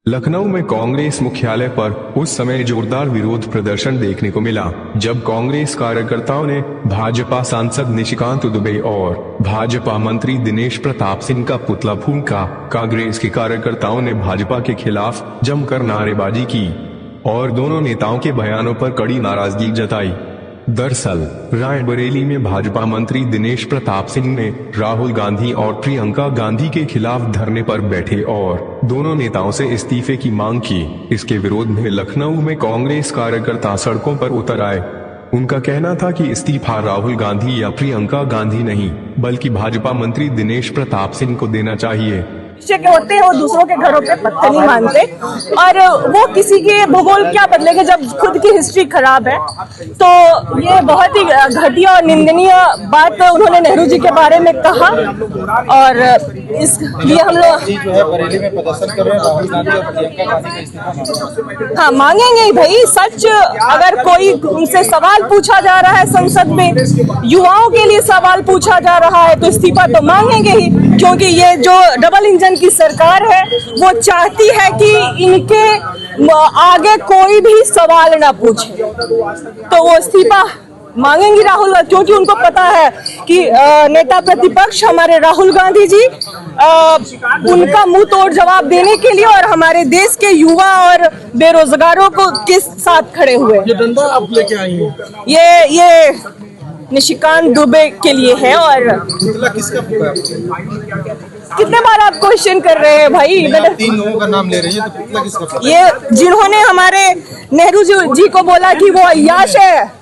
लखनऊ में कांग्रेस मुख्यालय पर उस समय जोरदार विरोध प्रदर्शन देखने को मिला जब कांग्रेस कार्यकर्ताओं ने भाजपा सांसद निशिकांत दुबे और भाजपा मंत्री दिनेश प्रताप सिंह का पुतला फूंका। कांग्रेस के कार्यकर्ताओं ने भाजपा के खिलाफ जमकर नारेबाजी की और दोनों नेताओं के बयानों पर कड़ी नाराजगी जताई। दरअसल रायबरेली में भाजपा मंत्री दिनेश प्रताप सिंह ने राहुल गांधी और प्रियंका गांधी के खिलाफ धरने पर बैठे और दोनों नेताओं से इस्तीफे की मांग की। इसके विरोध में लखनऊ में कांग्रेस कार्यकर्ता सड़कों पर उतर आए। उनका कहना था कि इस्तीफा राहुल गांधी या प्रियंका गांधी नहीं बल्कि भाजपा मंत्री दिनेश प्रताप सिंह को देना चाहिए। के होते हैं वो दूसरों के घरों पे पत्थर नहीं मानते और वो किसी के भूगोल क्या बदलेगा जब खुद की हिस्ट्री खराब है। तो ये बहुत ही घटिया और निंदनीय बात उन्होंने नेहरू जी के बारे में कहा और इसलिए हम लोग बरेली में प्रदर्शन कर रहे हैं। राहुल गांधी और प्रियंका गांधी का इस्तीफा हाँ मांगेंगे ही भाई। सच अगर कोई उनसे सवाल पूछा जा रहा है संसद में, युवाओं के लिए सवाल पूछा जा रहा है तो इस्तीफा तो मांगेंगे ही, क्योंकि ये जो डबल इंजन की सरकार है वो चाहती है कि इनके आगे कोई भी सवाल ना पूछे, तो वो इस्तीफा मांगेंगी राहुल, क्योंकि उनको पता है कि नेता प्रतिपक्ष हमारे राहुल गांधी जी उनका मुंह तोड़ जवाब देने के लिए और हमारे देश के युवा और बेरोजगारों को के साथ खड़े हुए। ये डंडा आप लेके आई हैं? ये निशिकांत दुबे के लिए है। और किसका पुतला? कितने बार आप क्वेश्चन कर रहे हैं भाई? आप 3 लोगों का नाम ले रही हैं, तो पुतला किसका? ये जिन्होंने हमारे नेहरू जी को बोला कि वो अय्याश है,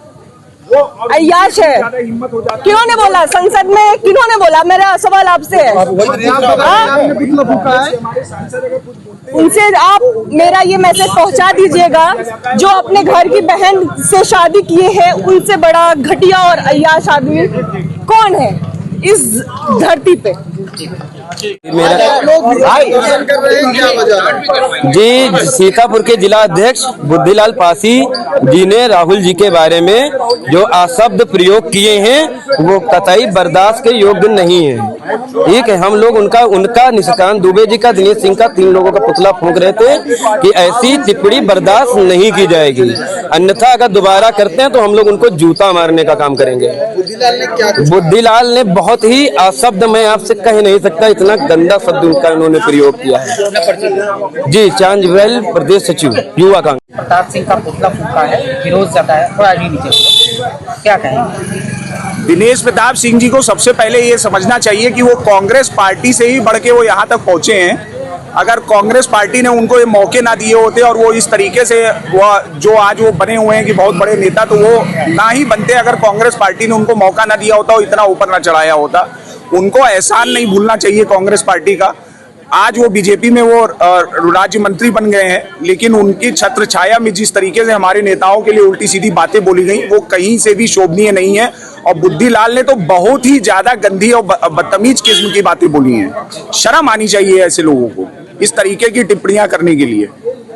अय्याश है, किन्होंने बोला संसद में? किन्होंने बोला? मेरा सवाल आपसे है। उनसे आप मेरा ये मैसेज पहुंचा दीजिएगा, जो अपने घर की बहन से शादी किए हैं उनसे बड़ा घटिया और अय्याश आदमी कौन है इस धरती पे? जी, सीतापुर के जिला अध्यक्ष बुद्धिलाल पासी जी ने राहुल जी के बारे में जो अशब्द प्रयोग किए हैं वो कतई बर्दाश्त के योग्य नहीं है। ठीक है, हम लोग उनका निशिकांत दुबे जी का, दिनेश सिंह का, 3 लोगों का पुतला फूंक रहे थे कि ऐसी टिप्पणी बर्दाश्त नहीं की जाएगी, अन्यथा अगर दोबारा करते हैं तो हम लोग उनको जूता मारने का काम करेंगे। बुद्धिलाल ने बहुत ही अशब्द, मैं आपसे कह नहीं सकता, इतना गंदा शब्द उनका इन्होंने प्रयोग किया है। जी, चांदवेल प्रदेश सचिव युवा कांग्रेस। प्रताप सिंह का पुतला फूंका है, विरोध ज्यादा है, थोड़ा आगे नीचे क्या कहेंगे? दिनेश प्रताप सिंह जी को सबसे पहले ये समझना चाहिए कि वो कांग्रेस पार्टी से ही बढ़ के वो यहाँ तक पहुंचे हैं। अगर कांग्रेस पार्टी ने उनको ये मौके ना दिए होते और वो इस तरीके से वो जो आज वो बने हुए हैं कि बहुत बड़े नेता, तो वो ना ही बनते अगर कांग्रेस पार्टी ने उनको मौका ना दिया होता और इतना ऊपर ना चढ़ाया होता। उनको एहसान नहीं भूलना चाहिए कांग्रेस पार्टी का। आज वो बीजेपी में वो राज्य मंत्री बन गए हैं, लेकिन उनकी छत्र छाया में जिस तरीके से हमारे नेताओं के लिए उल्टी सीधी बातें बोली गई वो कहीं से भी शोभनीय नहीं है। और बुद्धिलाल ने तो बहुत ही ज्यादा गंदी और बदतमीज किस्म की बातें बोली हैं। शर्म आनी चाहिए ऐसे लोगों को इस तरीके की टिप्पणियां करने के लिए।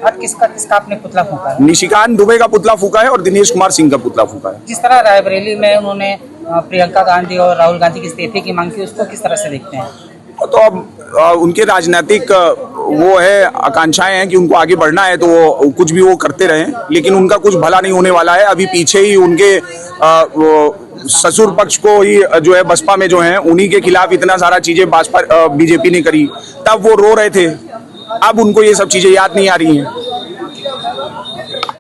और किसका आपने पुतला फूंका है? निशिकांत दुबे का पुतला फूंका है और दिनेश कुमार सिंह का पुतला फूंका है। जिस तरह रायबरेली में उन्होंने प्रियंका गांधी और राहुल गांधी के इस्तीफे की मांग की, उसको किस तरह से देखते हैं? तो अब उनके राजनीतिक वो है आकांक्षाएं हैं कि उनको आगे बढ़ना है, तो वो कुछ भी वो करते रहे, लेकिन उनका कुछ भला नहीं होने वाला है। अभी पीछे ही उनके ससुर पक्ष को ही जो है बसपा में जो है उन्हीं के खिलाफ इतना सारा चीजें भाजपा बीजेपी ने करी, तब वो रो रहे थे। अब उनको ये सब चीजें याद नहीं आ रही हैं।